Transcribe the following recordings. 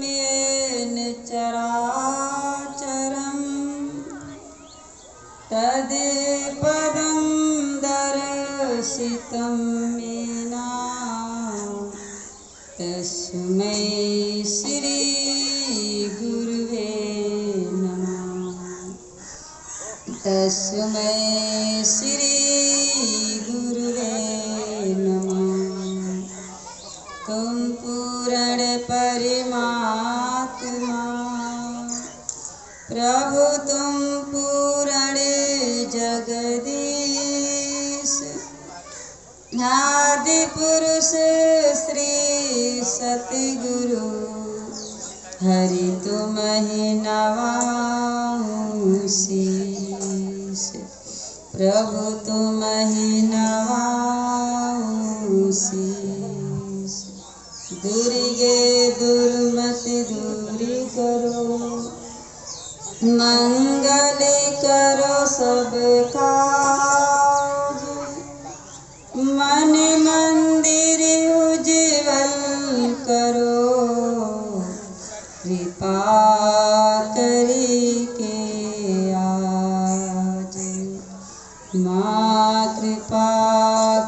येन चराचरं तत्पदं दर्शितं येन तस्मै श्री गुरुवे नमः। तस्मै श्री गुरुवे नमः। तुम पूर्ण परमात्मा प्रभु, तुम पूर्ण जगदीश, आदि पुरुष श्री सतगुरु हरि तुम्हि नवाऊं शीश। प्रभु तुम्हि नवाऊं शीश। दुर्गे दुर्मति दूरी करो, मंगल करो सब काज। मन मंदिर उज्जवल करो, कृपा करी के आज। माँ कृपा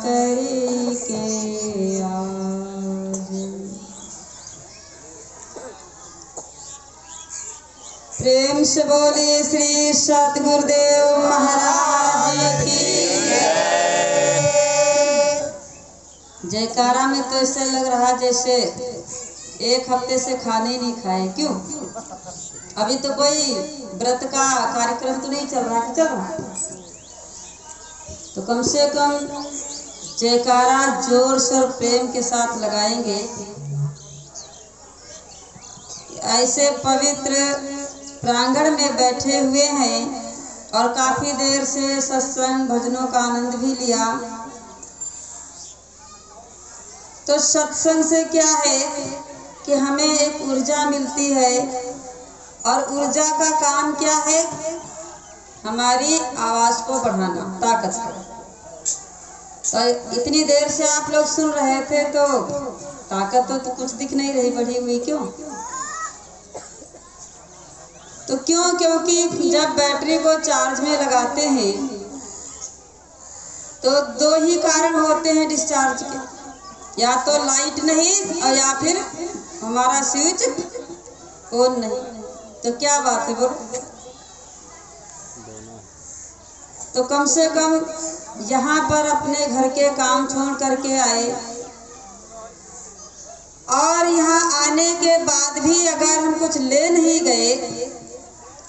करी के आज। प्रेम से बोले श्री सतगुरुदेव महाराज की जयकारा में तो ऐसे लग रहा जैसे एक हफ्ते से खाने नहीं खाए। क्यों? अभी तो कोई व्रत का कार्यक्रम तो नहीं चल रहा, कि चल रहा? तो कम से कम जयकारा जोर से और प्रेम के साथ लगाएंगे। ऐसे पवित्र प्रांगण में बैठे हुए हैं और काफी देर से सत्संग भजनों का आनंद भी लिया। तो सत्संग से क्या है कि हमें एक ऊर्जा मिलती है, और ऊर्जा का काम क्या है? हमारी आवाज को बढ़ाना, ताकत को। तो इतनी देर से आप लोग सुन रहे थे तो ताकत तो कुछ दिख नहीं रही बढ़ी हुई। क्यों? तो क्योंकि जब बैटरी को चार्ज में लगाते हैं तो दो ही कारण होते हैं डिस्चार्ज के, या तो लाइट नहीं और या फिर हमारा स्विच ऑन नहीं। तो क्या बात है बोलो? तो कम से कम यहाँ पर अपने घर के काम छोड़ करके आए, और यहाँ आने के बाद भी अगर हम कुछ ले नहीं गए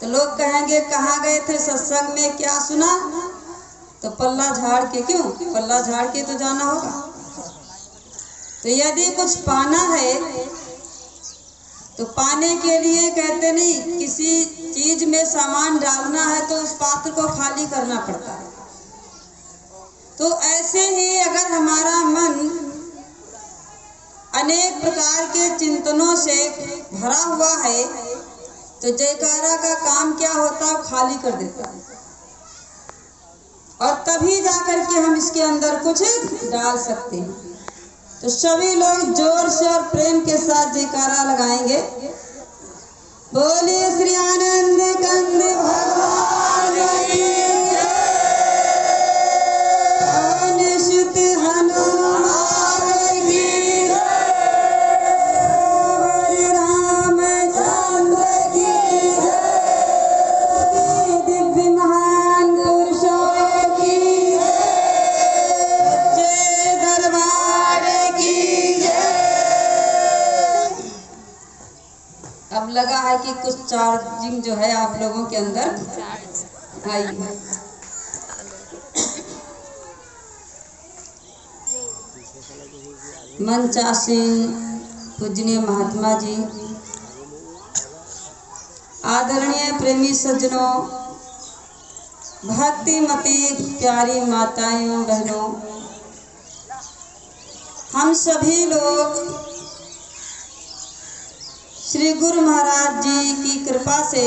तो लोग कहेंगे कहाँ गए थे सत्संग में, क्या सुना? तो पल्ला झाड़ के। क्यों? पल्ला झाड़ के तो जाना होगा। तो यदि कुछ पाना है तो पाने के लिए कहते नहीं, किसी चीज में सामान डालना है तो उस पात्र को खाली करना पड़ता है। तो ऐसे ही अगर हमारा मन अनेक प्रकार के चिंतनों से भरा हुआ है तो जयकारा का काम क्या होता है? खाली कर देता है, और तभी जाकर के हम इसके अंदर कुछ डाल सकते हैं। तो सभी लोग जोर से और प्रेम के साथ जयकारा लगाएंगे। बोलिए श्री आनंद कंद भगवान की जय। पवन सुत हनुमान की जय। हरि रामचंद्र की जय। दिव्य महान पुरुषों की जय। दरबार की जय। अब लगा है कि कुछ चार्जिंग जो है आप लोगों के अंदर आई है। मंचासीन पूजनीय महात्मा जी, आदरणीय प्रेमी सज्जनों, भक्तिमती प्यारी माताओं बहनों, हम सभी लोग श्री गुरु महाराज जी की कृपा से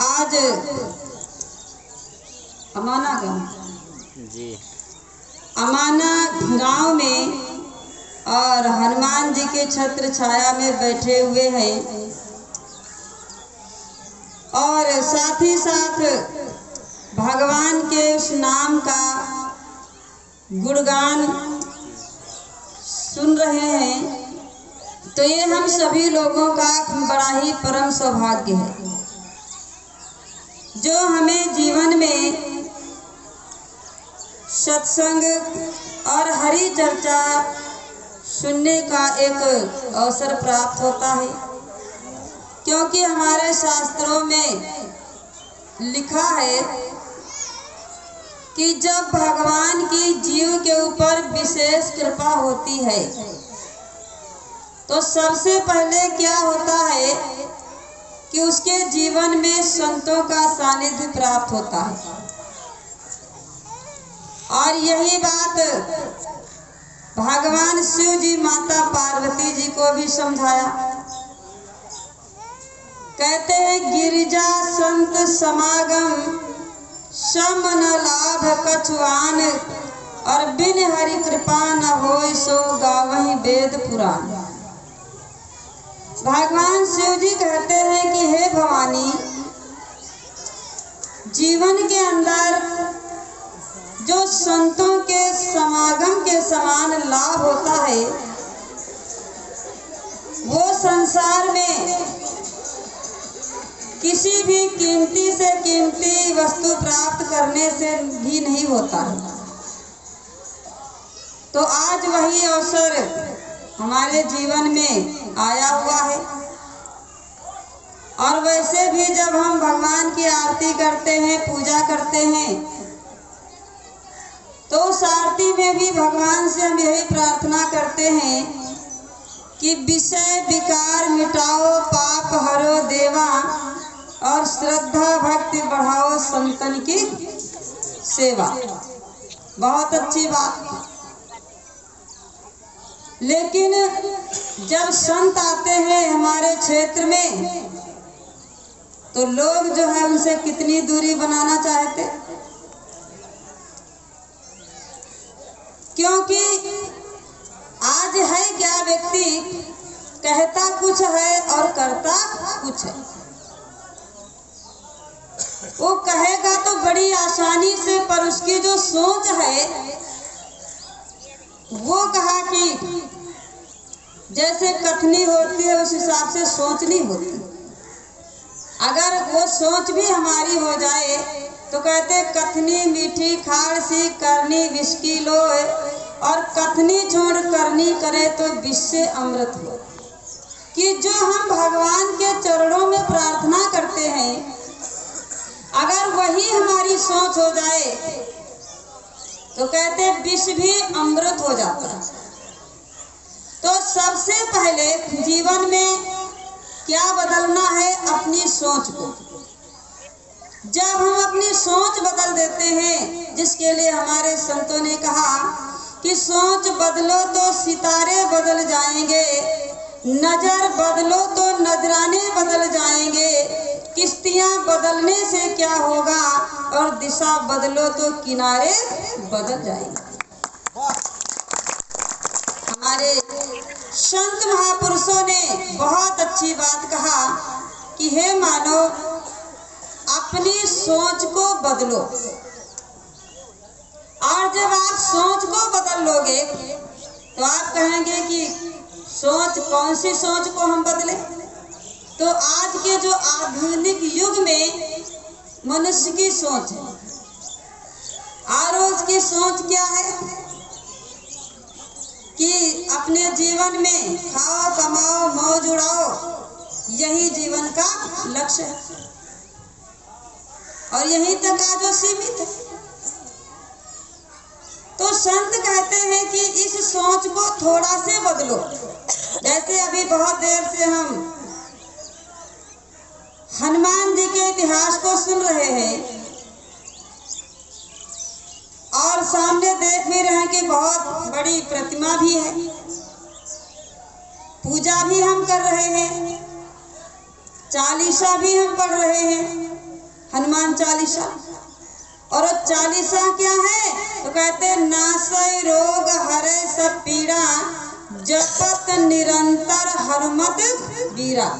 आज अमाना गांव में और हनुमान जी के छत्र छाया में बैठे हुए हैं और साथ ही साथ भगवान के उस नाम का गुणगान सुन रहे हैं, तो ये हम सभी लोगों का बड़ा ही परम सौभाग्य है जो हमें जीवन में सत्संग और हरि चर्चा सुनने का एक अवसर प्राप्त होता है। क्योंकि हमारे शास्त्रों में लिखा है कि जब भगवान की जीव के ऊपर विशेष कृपा होती है तो सबसे पहले क्या होता है कि उसके जीवन में संतों का सानिध्य प्राप्त होता है। और यही बात भगवान शिव जी माता पार्वती जी को भी समझाया। कहते हैं गिरिजा संत समागम समन लाभ कछुआन और बिन हरि कृपा न होय सो गावहि वेद पुराण। भगवान शिव जी कहते हैं कि हे भवानी, जीवन के अंदर जो संतों के समागम के समान लाभ होता है वो संसार में किसी भी कीमती से कीमती वस्तु प्राप्त करने से भी नहीं होता है। तो आज वही अवसर हमारे जीवन में आया हुआ है। और वैसे भी जब हम भगवान की आरती करते हैं, पूजा करते हैं, तो उस आरती में भी भगवान से हम यही प्रार्थना करते हैं कि विषय विकार मिटाओ, पाप हरो देवा और श्रद्धा भक्ति बढ़ाओ संतन की सेवा। बहुत अच्छी बात। लेकिन जब संत आते हैं हमारे क्षेत्र में तो लोग जो है उनसे कितनी दूरी बनाना चाहते, क्योंकि आज है क्या, व्यक्ति कहता कुछ है और करता कुछ है। वो कहेगा तो बड़ी आसानी से, पर उसकी जो सोच है वो कहा कि जैसे कथनी होती है उस हिसाब से सोच नहीं होती। अगर वो सोच भी हमारी हो जाए तो कहते कथनी मीठी खाड़ सी करनी विष की लोए, और कथनी छोड़ करनी करे तो विष से अमृत हो। कि जो हम भगवान के चरणों में प्रार्थना करते हैं अगर वही हमारी सोच हो जाए तो कहते विष भी अमृत हो जाता है। तो सबसे पहले जीवन में क्या बदलना है, अपनी सोच को। जब हम अपनी सोच बदल देते हैं, जिसके लिए हमारे संतों ने कहा कि सोच बदलो तो सितारे बदल जाएंगे, नजर बदलो तो नजराने बदल जाएंगे, किश्तियां बदलने से क्या होगा, और दिशा बदलो तो किनारे बदल जाएंगे। हमारे संत महापुरुषों ने बहुत अच्छी बात कहा कि हे मानव, अपनी सोच को बदलो। और जब आप सोच को बदल लोगे तो आप कहेंगे कि सोच, कौन सी सोच को हम बदले। तो आज के जो आधुनिक युग में मनुष्य की सोच है, और उसकी सोच क्या है कि अपने जीवन में खाओ कमाओ मौज उड़ाओ, यही जीवन का लक्ष्य है और यहीं तक आज वो सीमित है। तो संत कहते हैं कि इस सोच को थोड़ा से बदलो। जैसे अभी बहुत देर से हम हनुमान जी के इतिहास को सुन रहे हैं और सामने देख भी रहे हैं कि बहुत बड़ी प्रतिमा भी है, पूजा भी हम कर रहे हैं, चालीसा भी हम पढ़ रहे हैं, हनुमान चालीसा। और चालीसा क्या है तो कहते नासै रोग हरै सब पीड़ा, जपत निरंतर हरमत वीरा,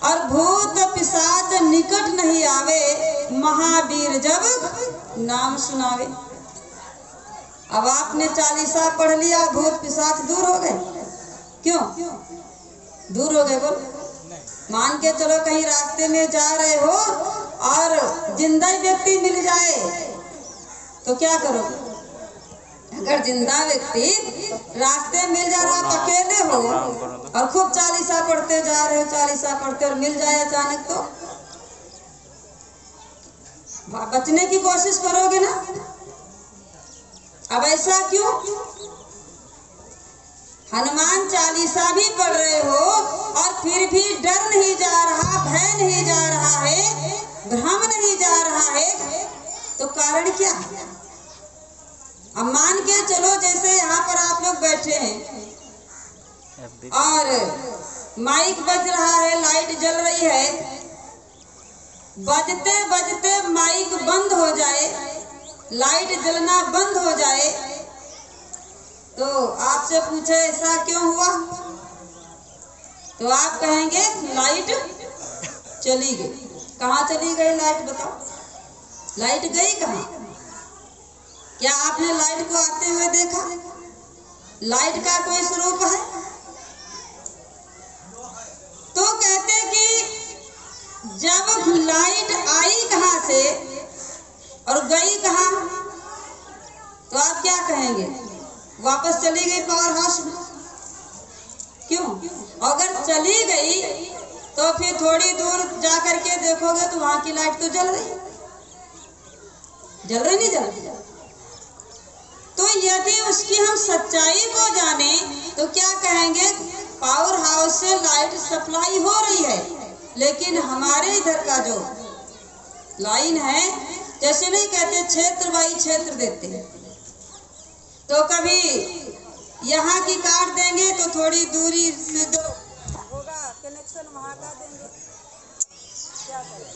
और भूत पिशाच निकट नहीं आवे, महावीर जब नाम सुनावे। अब आपने 40 पढ़ लिया, भूत पिशाच दूर हो गए? क्यों दूर हो गए? बोल। मान के चलो कहीं रास्ते में जा रहे हो और जिंदा व्यक्ति मिल जाए तो क्या करोगे? अगर जिंदा व्यक्ति रास्ते मिल जा रहा, आप अकेले हो और खूब 40 पढ़ते जा रहे हो, 40 पढ़ते और मिल जाए अचानक, तो बचने की कोशिश करोगे ना? अब ऐसा क्यों? हनुमान 40 भी पढ़ रहे हो और फिर भी डर नहीं जा रहा, भय नहीं जा रहा है, भ्रम नहीं जा रहा है, तो कारण क्या है? अब मान के चलो जैसे यहाँ पर आप लोग बैठे हैं और माइक बज रहा है, लाइट जल रही है, बजते बजते माइक बंद हो जाए, लाइट जलना बंद हो जाए, तो आपसे पूछे ऐसा क्यों हुआ, तो आप कहेंगे लाइट चली गई। कहाँ चली गई लाइट? बताओ, लाइट गई कहाँ? क्या आपने लाइट को आते हुए देखा? लाइट का कोई स्वरूप है? तो कहते कि जब लाइट आई कहाँ से और गई कहाँ, तो आप क्या कहेंगे? वापस चली गई पावर हाउस में। क्यों? अगर चली गई तो फिर थोड़ी दूर जा करके देखोगे तो वहां की लाइट तो जल रही, जल रही नहीं जल रही? तो यदि उसकी हम सच्चाई को जाने तो क्या कहेंगे? पावर हाउस से लाइट सप्लाई हो रही है, लेकिन हमारे इधर का जो लाइन है, जैसे नहीं कहते क्षेत्र बाई क्षेत्र देते हैं, तो कभी यहाँ की काट देंगे तो थोड़ी दूरी से जो होगा कनेक्शन वहाँ का देंगे। क्या करें?